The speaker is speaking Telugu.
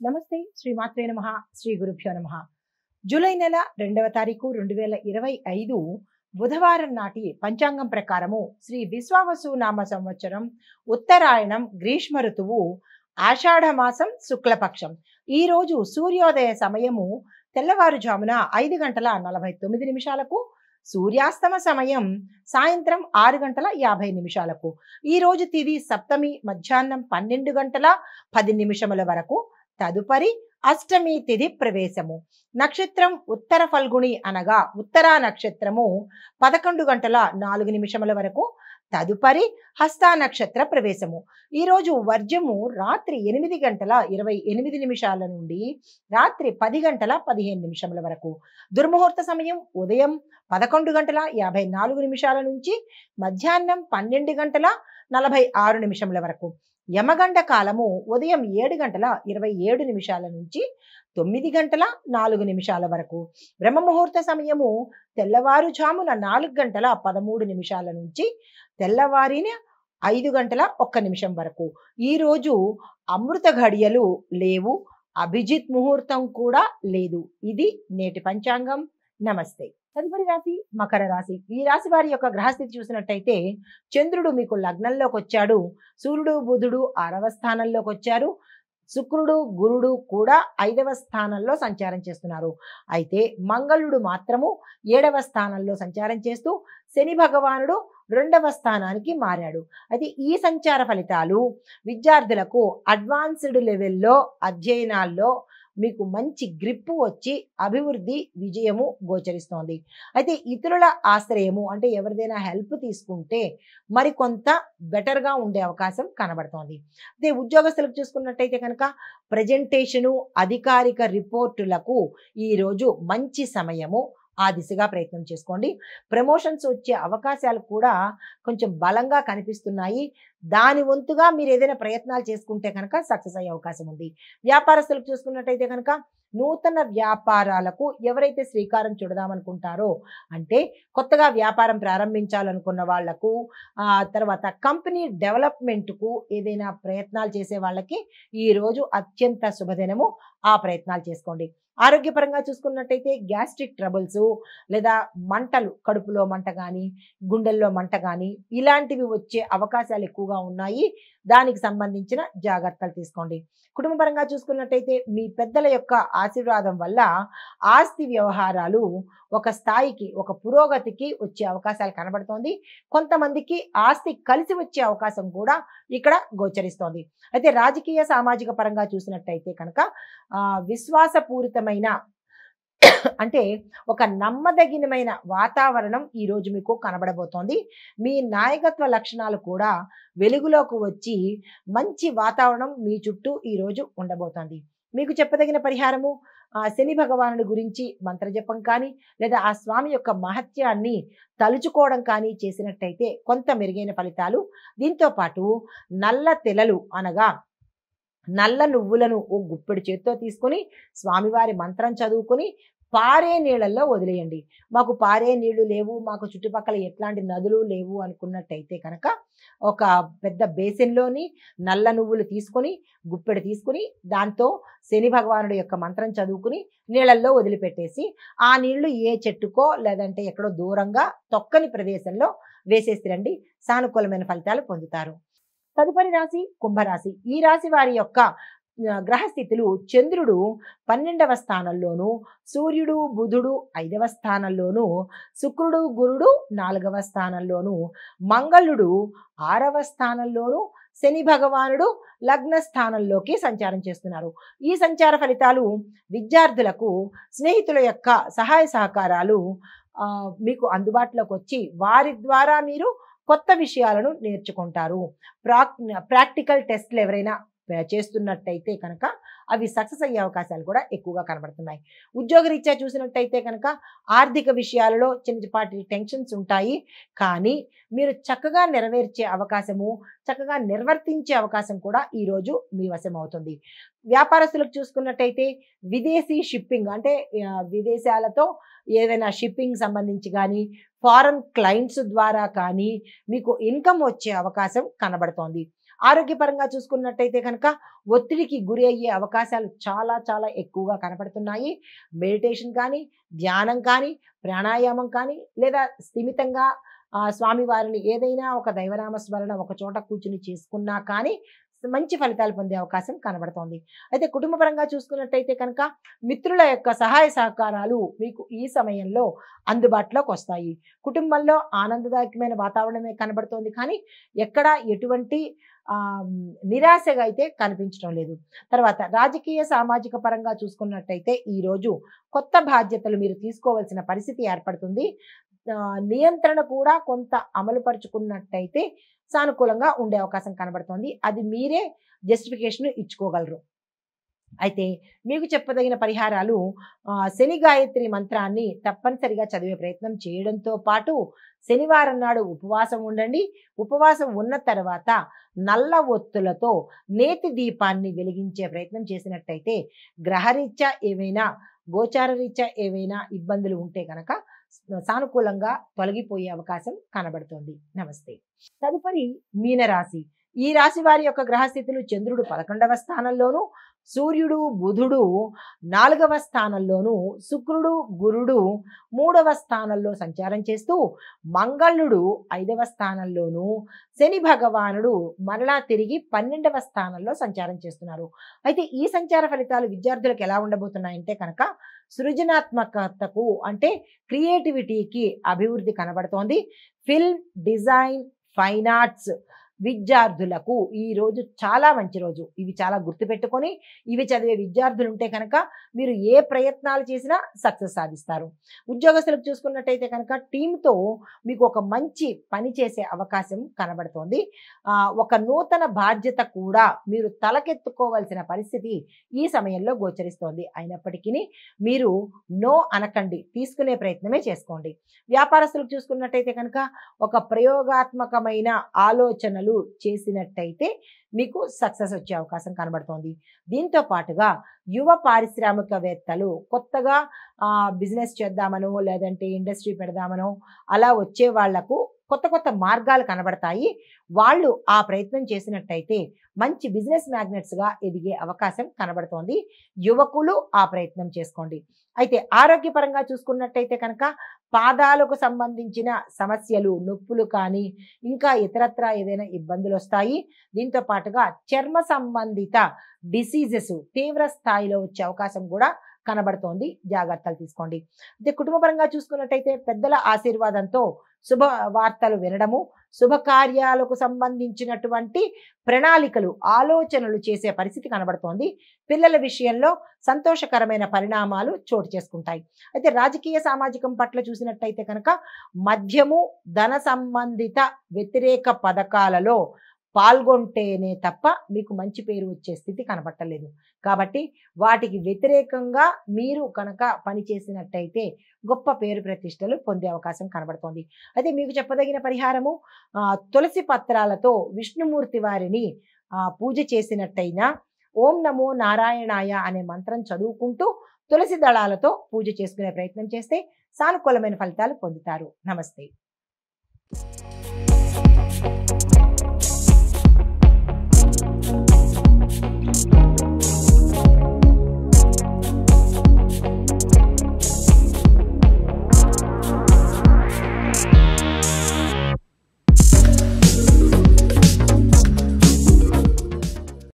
నమస్తే శ్రీ మాత్రే నమః శ్రీ గురుభ్యో నమః. జూలై నెల 2వ తారీఖు 2025 బుధవారం నాటి పంచాంగం ప్రకారము శ్రీ విశ్వావసు నామ సంవత్సరం ఉత్తరాయణం గ్రీష్మ ఋతువు ఆషాఢ మాసం శుక్లపక్షం. ఈ రోజు సూర్యోదయ సమయము తెల్లవారుజామున 5:49 సూర్యాస్తమ సమయం సాయంత్రం 6:50. ఈ రోజు తిథి సప్తమి మధ్యాహ్నం 12:10 వరకు. తదుపరి అష్టమి తిథి ప్రవేశము. నక్షత్రం ఉత్తర ఫల్గుణి అనగా ఉత్తరా నక్షత్రము 11:04 వరకు. తదుపరి హస్తా నక్షత్ర ప్రవేశము. ఈరోజు వర్జము రాత్రి 8:28 నుండి రాత్రి 10:15 వరకు. దుర్ముహూర్త సమయం ఉదయం 11:54 నుంచి మధ్యాహ్నం 12:46 వరకు. యమగండ కాలము ఉదయం 7:27 నుంచి 9:04 వరకు. బ్రహ్మముహూర్త సమయము తెల్లవారుజామున 4:13 నుంచి తెల్లవారిన 5:01 వరకు. ఈరోజు అమృత ఘడియలు లేవు, అభిజిత్ ముహూర్తం కూడా లేదు. ఇది నేటి పంచాంగం. నమస్తే. తదుపరి రాశి మకర రాశి. ఈ రాశి వారి యొక్క గ్రహస్థితి చూసినట్టయితే చంద్రుడు మీకు లగ్నంలోకి వచ్చాడు, సూర్యుడు బుధుడు 6వ స్థానంలోకి వచ్చారు, శుక్రుడు గురుడు కూడా 5వ స్థానంలో సంచారం చేస్తున్నారు. అయితే మంగళుడు మాత్రము 7వ స్థానంలో సంచారం చేస్తూ శని భగవానుడు 2వ స్థానానికి మారాడు. అయితే ఈ సంచార ఫలితాలు విద్యార్థులకు అడ్వాన్స్డ్ లెవెల్లో అధ్యయనాల్లో మీకు మంచి గ్రిప్పు వచ్చి అభివృద్ధి విజయము గోచరిస్తోంది. అయితే ఇతరుల ఆశ్రయము అంటే ఎవరిదైనా హెల్ప్ తీసుకుంటే మరికొంత బెటర్గా ఉండే అవకాశం కనబడుతోంది. అదే ఉద్యోగస్తులకు చూసుకున్నట్టయితే కనుక ప్రజెంటేషను అధికారిక రిపోర్టులకు ఈరోజు మంచి సమయము. ఆ దిశగా ప్రయత్నం చేసుకోండి. ప్రమోషన్స్ వచ్చే అవకాశాలు కూడా కొంచెం బలంగా కనిపిస్తున్నాయి. దాని వంతుగా మీరు ఏదైనా ప్రయత్నాలు చేసుకుంటే కనుక సక్సెస్ అయ్యే అవకాశం ఉంది. వ్యాపారస్తులకు చూసుకున్నట్టయితే కనుక నూతన వ్యాపారాలకు ఎవరైతే శ్రీకారం చుడదామనుకుంటారో అంటే కొత్తగా వ్యాపారం ప్రారంభించాలనుకున్న వాళ్లకు, తర్వాత కంపెనీ డెవలప్మెంట్కు ఏదైనా ప్రయత్నాలు చేసే వాళ్ళకి ఈరోజు అత్యంత శుభదినము. ఆ ప్రయత్నాలు చేసుకోండి. ఆరోగ్యపరంగా చూసుకున్నట్టయితే గ్యాస్ట్రిక్ ట్రబుల్స్ లేదా మంటలు, కడుపులో మంట కానీ గుండెల్లో మంట కానీ ఇలాంటివి వచ్చే అవకాశాలు ఎక్కువగా ఉన్నాయి. దానికి సంబంధించిన జాగ్రత్తలు తీసుకోండి. కుటుంబపరంగా చూసుకున్నట్టయితే మీ పెద్దల యొక్క ఆశీర్వాదం వల్ల ఆస్తి వ్యవహారాలు ఒక స్థాయికి, ఒక పురోగతికి వచ్చే అవకాశాలు కనబడుతోంది. కొంతమందికి ఆస్తి కలిసి వచ్చే అవకాశం కూడా ఇక్కడ గోచరిస్తోంది. అయితే రాజకీయ సామాజిక పరంగా చూసినట్టయితే కనుక విశ్వాసపూరితమైన అంటే ఒక నమ్మదగినమైన వాతావరణం ఈరోజు మీకు కనబడబోతోంది. మీ నాయకత్వ లక్షణాలు కూడా వెలుగులోకి వచ్చి మంచి వాతావరణం మీ చుట్టూ ఈరోజు ఉండబోతోంది. మీకు చెప్పదగిన పరిహారము శని భగవానుడి గురించి మంత్రజపం కానీ లేదా ఆ స్వామి యొక్క మహత్యాన్ని తలుచుకోవడం కానీ చేసినట్టయితే కొంత మెరుగైన ఫలితాలు. దీంతో పాటు నల్ల తెలలు అనగా నల్ల నువ్వులను ఓ గుప్పెడు చేత్తో తీసుకొని స్వామివారి మంత్రం చదువుకొని పారే నీళ్ళల్లో వదిలేయండి. మాకు పారే నీళ్లు లేవు, మాకు చుట్టుపక్కల ఎట్లాంటి నదులు లేవు అనుకున్నట్టయితే కనుక ఒక పెద్ద బేసిన్లోని నల్ల నువ్వులు తీసుకొని గుప్పెడు తీసుకుని దాంతో శని భగవానుడి యొక్క మంత్రం చదువుకుని నీళ్ళల్లో వదిలిపెట్టేసి ఆ నీళ్లు ఏ చెట్టుకో లేదంటే ఎక్కడో దూరంగా తొక్కని ప్రదేశంలో వేసేసిరండి. సానుకూలమైన ఫలితాలు పొందుతారు. తదుపరి రాశి కుంభరాశి. ఈ రాశి వారి యొక్క గ్రహస్థితులు చంద్రుడు 12వ స్థానంలోను, సూర్యుడు బుధుడు 5వ స్థానంలోను, శుక్రుడు గురుడు 4వ స్థానంలోను, మంగళుడు 6వ స్థానంలోను, శని భగవానుడు లగ్న స్థానంలోకి సంచారం చేస్తున్నారు. ఈ సంచార ఫలితాలు విద్యార్థులకు స్నేహితుల యొక్క సహాయ సహకారాలు మీకు అందుబాటులోకి వచ్చి వారి ద్వారా మీరు కొత్త విషయాలను నేర్చుకుంటారు. ప్రాక్టికల్ టెస్ట్లు ఎవరైనా చేస్తున్నట్టయితే కనుక అవి సక్సెస్ అయ్యే అవకాశాలు కూడా ఎక్కువగా కనబడుతున్నాయి. ఉద్యోగరీత్యా చూసినట్టయితే కనుక ఆర్థిక విషయాలలో చిన్నపాటి టెన్షన్స్ ఉంటాయి. కానీ మీరు చక్కగా నెరవేర్చే అవకాశము, చక్కగా నిర్వర్తించే అవకాశం కూడా ఈరోజు మీ వశం అవుతుంది. వ్యాపారస్తులకు చూసుకున్నట్టయితే విదేశీ షిప్పింగ్ అంటే విదేశాలతో ఏదైనా షిప్పింగ్ సంబంధించి కానీ ఫారెన్ క్లయింట్స్ ద్వారా కానీ మీకు ఇన్కమ్ వచ్చే అవకాశం కనబడుతోంది. ఆరోగ్యపరంగా చూసుకున్నట్టయితే కనుక ఒత్తిడికి గురి అయ్యే అవకాశాలు చాలా చాలా ఎక్కువగా కనపడుతున్నాయి. మెడిటేషన్ కానీ, ధ్యానం కానీ, ప్రాణాయామం కానీ లేదా స్థిమితంగా స్వామివారిని ఏదైనా ఒక దైవనామ స్మరణ ఒక చోట కూర్చుని చేసుకున్నా కానీ మంచి ఫలితాలు పొందే అవకాశం కనబడుతోంది. అయితే కుటుంబపరంగా చూసుకున్నట్టయితే కనుక మిత్రుల యొక్క సహాయ సహకారాలు మీకు ఈ సమయంలో అందుబాటులోకి వస్తాయి. కుటుంబంలో ఆనందదాయకమైన వాతావరణమే కనబడుతోంది కానీ ఎక్కడా ఎటువంటి నిరాశగా అయితే కనిపించడం లేదు. తర్వాత రాజకీయ సామాజిక పరంగా చూసుకున్నట్టయితే ఈరోజు కొత్త బాధ్యతలు మీరు తీసుకోవాల్సిన పరిస్థితి ఏర్పడుతుంది. నియంత్రణ కూడా కొంత అమలు పరుచుకున్నట్టయితే సానుకూలంగా ఉండే అవకాశం కనబడుతోంది. అది మీరే జస్టిఫికేషన్ ఇచ్చుకోగలరు. అయితే మీకు చెప్పదగిన పరిహారాలు శని గాయత్రి మంత్రాన్ని తప్పనిసరిగా చదివే ప్రయత్నం చేయడంతో పాటు శనివారం నాడు ఉపవాసం ఉండండి. ఉపవాసం ఉన్న తర్వాత నల్ల ఒత్తులతో నేతి దీపాన్ని వెలిగించే ప్రయత్నం చేసినట్టయితే గ్రహరీత్యా ఏవైనా గోచార రీత్యా ఏవైనా ఇబ్బందులు ఉంటే కనుక సానుకూలంగా తొలగిపోయే అవకాశం కనబడుతోంది. నమస్తే. తదుపరి మీనరాశి. ఈ రాశి వారి యొక్క గ్రహస్థితులు చంద్రుడు 11వ స్థానంలోను, సూర్యుడు బుధుడు 4వ స్థానంలోను, శుక్రుడు గురుడు 3వ స్థానంలో సంచారం చేస్తూ మంగళుడు 5వ స్థానంలోను, శని భగవానుడు మరలా తిరిగి 12వ స్థానంలో సంచారం చేస్తున్నారు. అయితే ఈ సంచార ఫలితాలు విద్యార్థులకు ఎలా ఉండబోతున్నాయంటే కనుక సృజనాత్మకతకు అంటే క్రియేటివిటీకి అభివృద్ధి కనబడుతోంది. ఫిల్మ్, డిజైన్, ఫైన్ ఆర్ట్స్ విద్యార్థులకు ఈ రోజు చాలా మంచి రోజు. ఇవి చాలా గుర్తుపెట్టుకొని ఇవి చదివే విద్యార్థులు ఉంటే కనుక మీరు ఏ ప్రయత్నాలు చేసినా సక్సెస్ సాధిస్తారు. ఉద్యోగస్తులకు చూసుకున్నట్టయితే కనుక టీంతో మీకు ఒక మంచి పని చేసే అవకాశం కనబడుతోంది. ఒక నూతన బాధ్యత కూడా మీరు తలకెత్తుకోవాల్సిన పరిస్థితి ఈ సమయంలో గోచరిస్తోంది. అయినప్పటికీ మీరు నో అనకండి, తీసుకునే ప్రయత్నమే చేసుకోండి. వ్యాపారస్తులకు చూసుకున్నట్టయితే కనుక ఒక ప్రయోగాత్మకమైన ఆలోచనలు చేసినట్టయితే మీకు సక్సెస్ వచ్చే అవకాశం కనబడుతోంది. దీంతో పాటుగా యువ పారిశ్రామికవేత్తలు కొత్తగా బిజినెస్ చేద్దామనో లేదంటే ఇండస్ట్రీ పెడదామనో అలా వచ్చే వాళ్లకు కొత్త కొత్త మార్గాలు కనబడతాయి. వాళ్ళు ఆ ప్రయత్నం చేసినట్టయితే మంచి బిజినెస్ మ్యాగ్నెట్స్గా ఎదిగే అవకాశం కనబడుతోంది. యువకులు ఆ ప్రయత్నం చేసుకోండి. అయితే ఆరోగ్యపరంగా చూసుకున్నట్టయితే కనుక పాదాలకు సంబంధించిన సమస్యలు, నొప్పులు కానీ ఇంకా ఇతరత్రా ఏదైనా ఇబ్బందులు వస్తాయి. దీంతో పాటుగా చర్మ సంబంధిత డిసీజెస్ తీవ్ర స్థాయిలో వచ్చే అవకాశం కూడా కనబడుతోంది. జాగ్రత్తలు తీసుకోండి. అయితే కుటుంబపరంగా చూసుకున్నట్టయితే పెద్దల ఆశీర్వాదంతో శుభ వార్తలు వినడము, శుభకార్యాలకు సంబంధించినటువంటి ప్రణాళికలు, ఆలోచనలు చేసే పరిస్థితి కనబడుతోంది. పిల్లల విషయంలో సంతోషకరమైన పరిణామాలు చోటు చేసుకుంటాయి. అయితే రాజకీయ సామాజికం పట్ల చూసినట్టయితే కనుక మద్యము, ధన సంబంధిత వ్యతిరేక పథకాలలో పాల్గొంటేనే తప్ప మీకు మంచి పేరు వచ్చే స్థితి కనబట్టలేదు. కాబట్టి వాటికి వ్యతిరేకంగా మీరు కనుక పనిచేసినట్టయితే గొప్ప పేరు ప్రతిష్టలు పొందే అవకాశం కనబడుతోంది. అయితే మీకు చెప్పదగిన పరిహారము తులసి పత్రాలతో విష్ణుమూర్తి వారిని పూజ చేసినట్టయినా ఓం నమో నారాయణాయ అనే మంత్రం చదువుకుంటూ తులసి దళాలతో పూజ చేసుకునే ప్రయత్నం చేస్తే సానుకూలమైన ఫలితాలు పొందుతారు. నమస్తే.